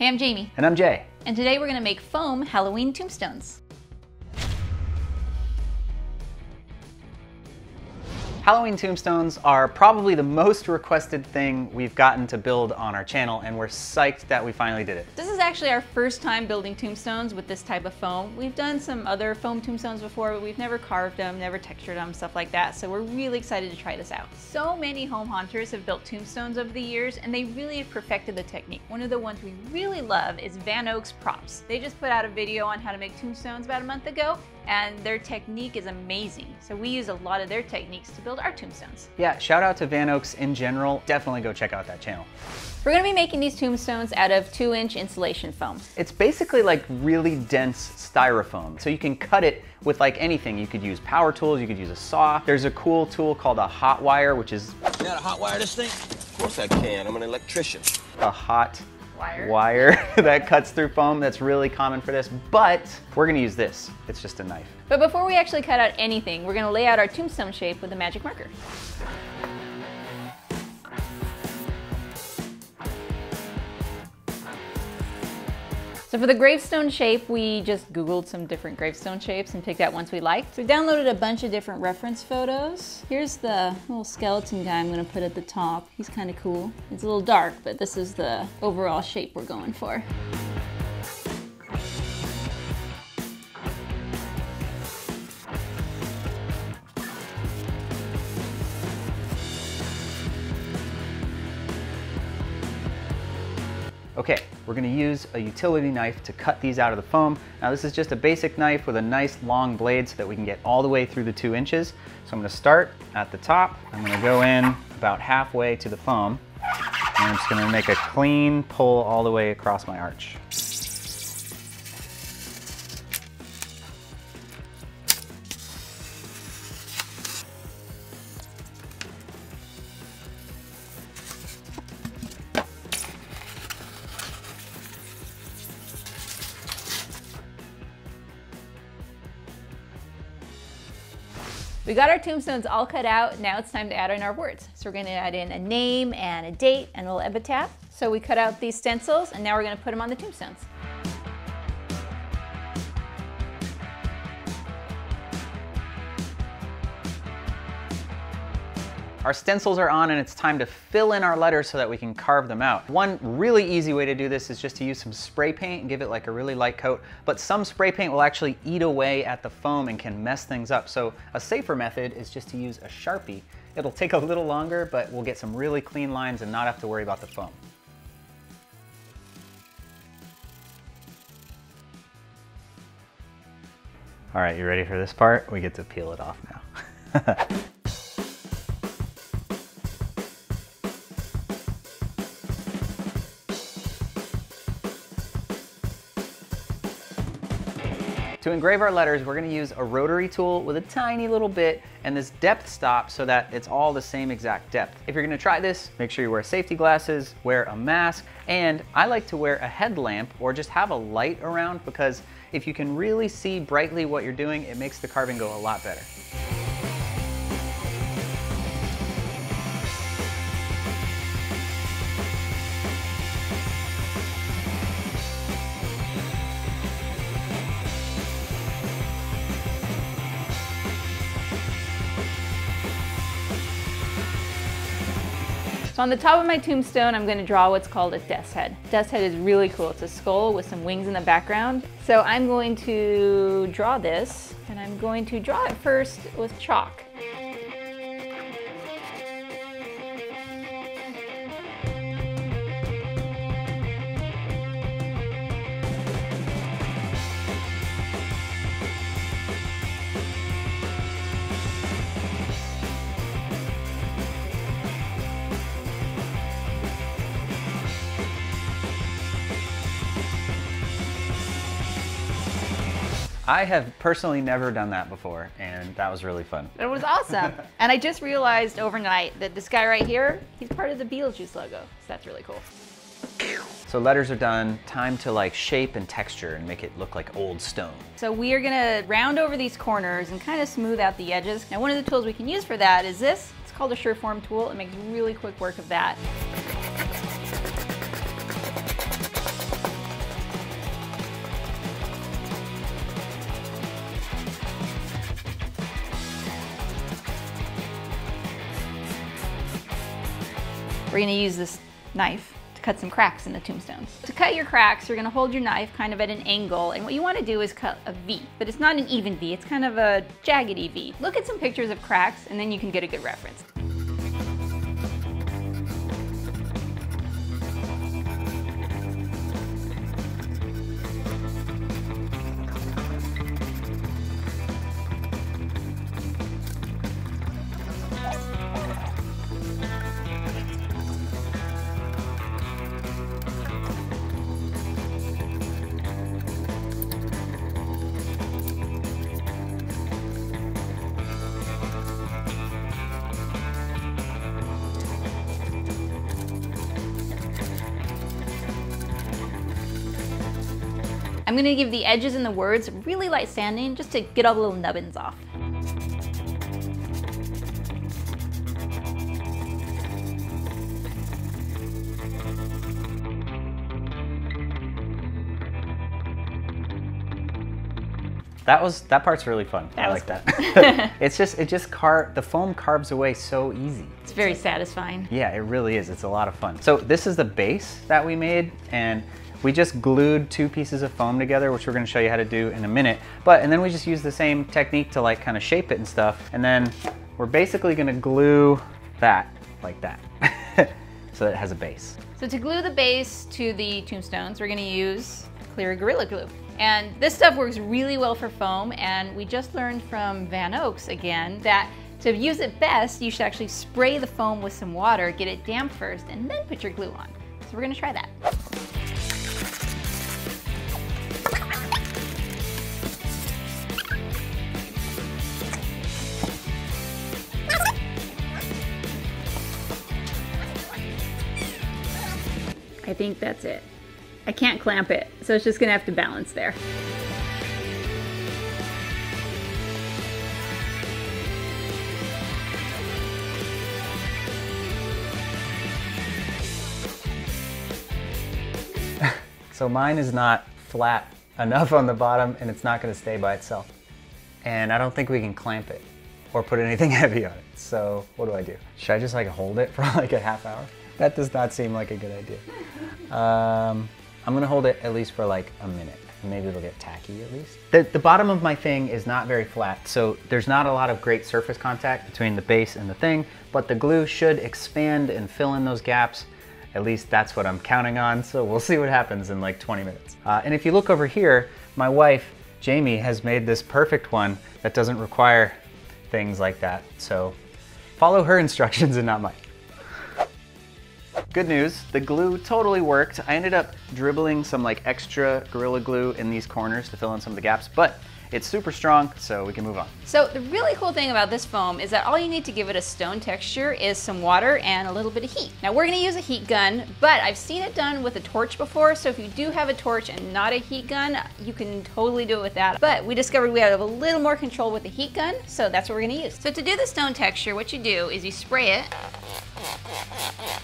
Hey, I'm Jaimie. And I'm Jay. And today we're going to make foam Halloween tombstones. Halloween tombstones are probably the most requested thing we've gotten to build on our channel, and we're psyched that we finally did it. This is actually our first time building tombstones with this type of foam. We've done some other foam tombstones before, but we've never carved them, never textured them, stuff like that. So we're really excited to try this out. So many home haunters have built tombstones over the years, and they really have perfected the technique. One of the ones we really love is Van Oaks Props. They just put out a video on how to make tombstones about a month ago, and their technique is amazing. So we use a lot of their techniques to build our tombstones. Yeah, shout out to Van Oaks in general. Definitely go check out that channel. We're gonna be making these tombstones out of 2-inch insulation foam. It's basically like really dense styrofoam. So you can cut it with like anything. You could use power tools, you could use a saw. There's a cool tool called a hot wire, which is... You know how to hot wire this thing? Of course I can, I'm an electrician. A hot wire that cuts through foam. That's really common for this, but we're gonna use this. It's just a knife. But before we actually cut out anything, we're gonna lay out our tombstone shape with a magic marker. So for the gravestone shape, we just Googled some different gravestone shapes and picked out ones we liked. So we downloaded a bunch of different reference photos. Here's the little skeleton guy I'm gonna put at the top. He's kind of cool. It's a little dark, but this is the overall shape we're going for. Okay, we're gonna use a utility knife to cut these out of the foam. Now this is just a basic knife with a nice long blade so that we can get all the way through the 2 inches. So I'm gonna start at the top. I'm gonna go in about halfway to the foam. And I'm just gonna make a clean pull all the way across my arch. We got our tombstones all cut out. Now it's time to add in our words. So we're gonna add in a name and a date and a little epitaph. So we cut out these stencils and now we're gonna put them on the tombstones. Our stencils are on and it's time to fill in our letters so that we can carve them out. One really easy way to do this is just to use some spray paint and give it like a really light coat, but some spray paint will actually eat away at the foam and can mess things up. So a safer method is just to use a Sharpie. It'll take a little longer, but we'll get some really clean lines and not have to worry about the foam. All right, you ready for this part? We get to peel it off now. To engrave our letters, we're gonna use a rotary tool with a tiny little bit and this depth stop so that it's all the same exact depth. If you're gonna try this, make sure you wear safety glasses, wear a mask, and I like to wear a headlamp or just have a light around because if you can really see brightly what you're doing, it makes the carving go a lot better. So on the top of my tombstone, I'm gonna draw what's called a death's head. Death's head is really cool. It's a skull with some wings in the background. So I'm going to draw this, and I'm going to draw it first with chalk. I have personally never done that before, and that was really fun. It was awesome. And I just realized overnight that this guy right here, he's part of the Beetlejuice logo. So that's really cool. So letters are done, time to like shape and texture and make it look like old stone. So we are gonna round over these corners and kind of smooth out the edges. Now one of the tools we can use for that is this. It's called a Sureform tool. It makes really quick work of that. we're gonna use this knife to cut some cracks in the tombstones. To cut your cracks, you're gonna hold your knife kind of at an angle, and what you wanna do is cut a V, but it's not an even V, it's kind of a jaggedy V. Look at some pictures of cracks, and then you can get a good reference. I'm gonna give the edges and the words really light sanding just to get all the little nubbins off. That part's really fun. I like that. The foam carves away so easy. It's very satisfying. Yeah, it really is. It's a lot of fun. So this is the base that we made, and we just glued 2 pieces of foam together, which we're gonna show you how to do in a minute. And then we just use the same technique to like kind of shape it and stuff. And then we're basically gonna glue that like that. So that it has a base. So to glue the base to the tombstones, we're gonna use clear Gorilla Glue. And this stuff works really well for foam, and we just learned from Van Oaks again that to use it best, you should actually spray the foam with some water, get it damp first, and then put your glue on. So we're gonna try that. I think that's it. I can't clamp it, so it's just gonna have to balance there. So mine is not flat enough on the bottom, and it's not gonna stay by itself. And I don't think we can clamp it or put anything heavy on it. So what do? Should I just like hold it for like a half hour? That does not seem like a good idea. I'm gonna hold it at least for like a minute. Maybe it'll get tacky at least. The bottom of my thing is not very flat, so there's not a lot of great surface contact between the base and the thing, but the glue should expand and fill in those gaps. At least that's what I'm counting on, so we'll see what happens in like 20 minutes. And if you look over here, my wife, Jaimie, has made this perfect one that doesn't require things like that. So follow her instructions and not mine. Good news, the glue totally worked. I ended up dribbling some like extra Gorilla Glue in these corners to fill in some of the gaps, but it's super strong, so we can move on. So the really cool thing about this foam is that all you need to give it a stone texture is some water and a little bit of heat. Now we're gonna use a heat gun, but I've seen it done with a torch before, so if you do have a torch and not a heat gun, you can totally do it with that. But we discovered we have a little more control with the heat gun, so that's what we're gonna use. So to do the stone texture, what you do is you spray it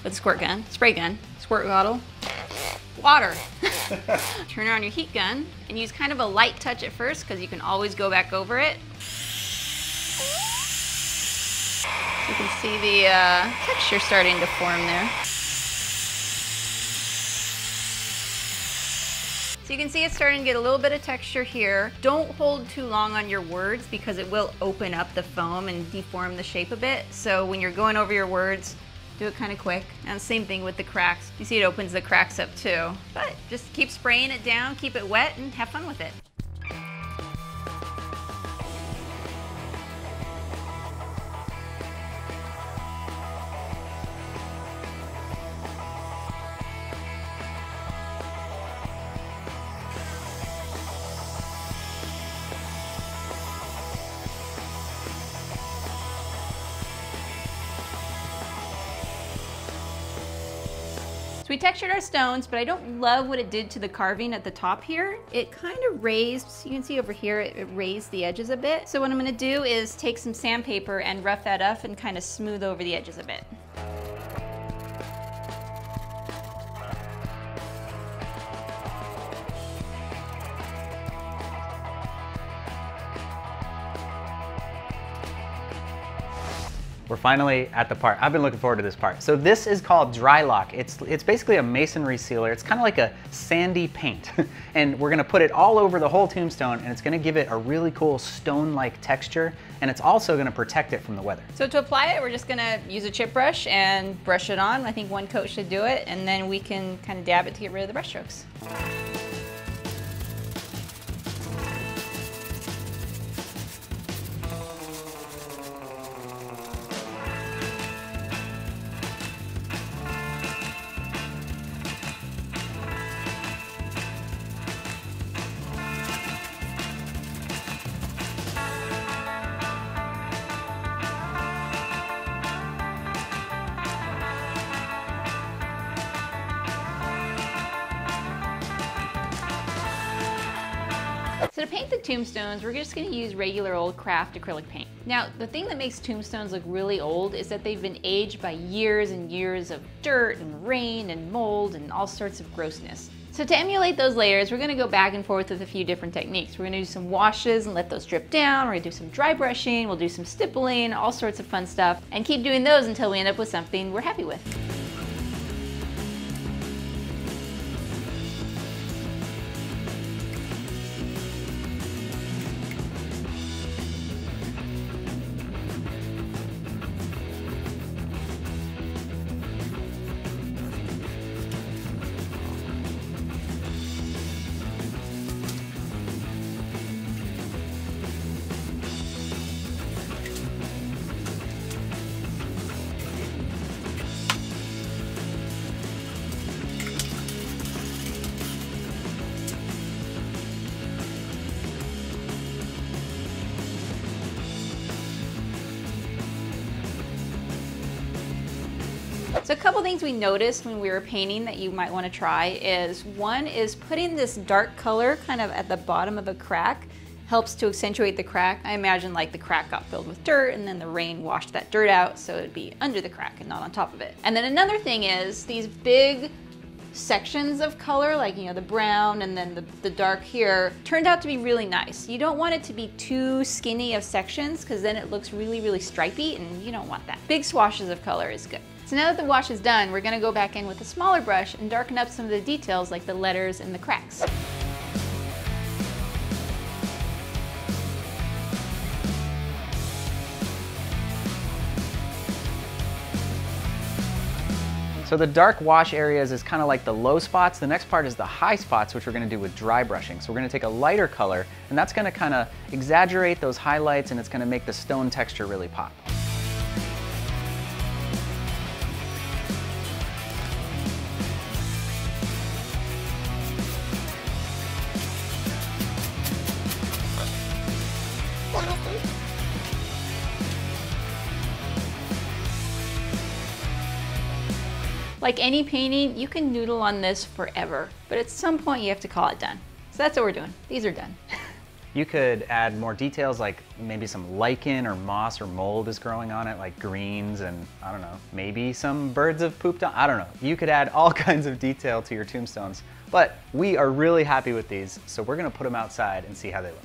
with a squirt gun, spray gun, squirt bottle, water. Turn on your heat gun and use kind of a light touch at first because you can always go back over it. You can see the texture starting to form there. So you can see it's starting to get a little bit of texture here. Don't hold too long on your words because it will open up the foam and deform the shape a bit. So when you're going over your words, do it kind of quick. And same thing with the cracks. You see it opens the cracks up too. But just keep spraying it down, keep it wet, and have fun with it. So we textured our stones, but I don't love what it did to the carving at the top here. It kind of raised, so you can see over here, it raised the edges a bit. So what I'm gonna do is take some sandpaper and rough that up and kind of smooth over the edges a bit. We're finally at the part. I've been looking forward to this part. So this is called dry lock. It's basically a masonry sealer. It's kind of like a sandy paint. And we're gonna put it all over the whole tombstone, and it's gonna give it a really cool stone-like texture, and it's also gonna protect it from the weather. So to apply it, we're just gonna use a chip brush and brush it on. I think one coat should do it, and then we can kind of dab it to get rid of the brush strokes. So to paint the tombstones, we're just gonna use regular old craft acrylic paint. Now, the thing that makes tombstones look really old is that they've been aged by years and years of dirt and rain and mold and all sorts of grossness. So to emulate those layers, we're gonna go back and forth with a few different techniques. We're gonna do some washes and let those drip down. We're gonna do some dry brushing, we'll do some stippling, all sorts of fun stuff, and keep doing those until we end up with something we're happy with. So a couple things we noticed when we were painting that you might want to try is, one is putting this dark color kind of at the bottom of a crack helps to accentuate the crack. I imagine like the crack got filled with dirt and then the rain washed that dirt out, so it'd be under the crack and not on top of it. And then another thing is these big sections of color, like, you know, the brown and then the dark here, turned out to be really nice. You don't want it to be too skinny of sections because then it looks really, really stripy, and you don't want that. Big swashes of color is good. So now that the wash is done, we're gonna go back in with a smaller brush and darken up some of the details like the letters and the cracks. So the dark wash areas is kind of like the low spots. The next part is the high spots, which we're gonna do with dry brushing. So we're gonna take a lighter color, and that's gonna kind of exaggerate those highlights, and it's gonna make the stone texture really pop. Like any painting, you can noodle on this forever, but at some point you have to call it done. So that's what we're doing. These are done. You could add more details, like maybe some lichen or moss or mold is growing on it, like greens, and I don't know, maybe some birds have pooped on, I don't know. You could add all kinds of detail to your tombstones, but we are really happy with these, so we're gonna put them outside and see how they look.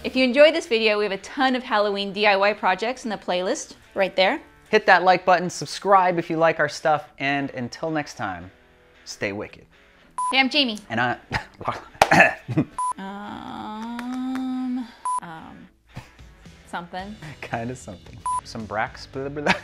If you enjoyed this video, we have a ton of Halloween DIY projects in the playlist right there. Hit that like button, subscribe if you like our stuff, and until next time, stay wicked. Hey, I'm Jaimie. And I... Something. Kind of something. Some Brax, blah, blah, blah.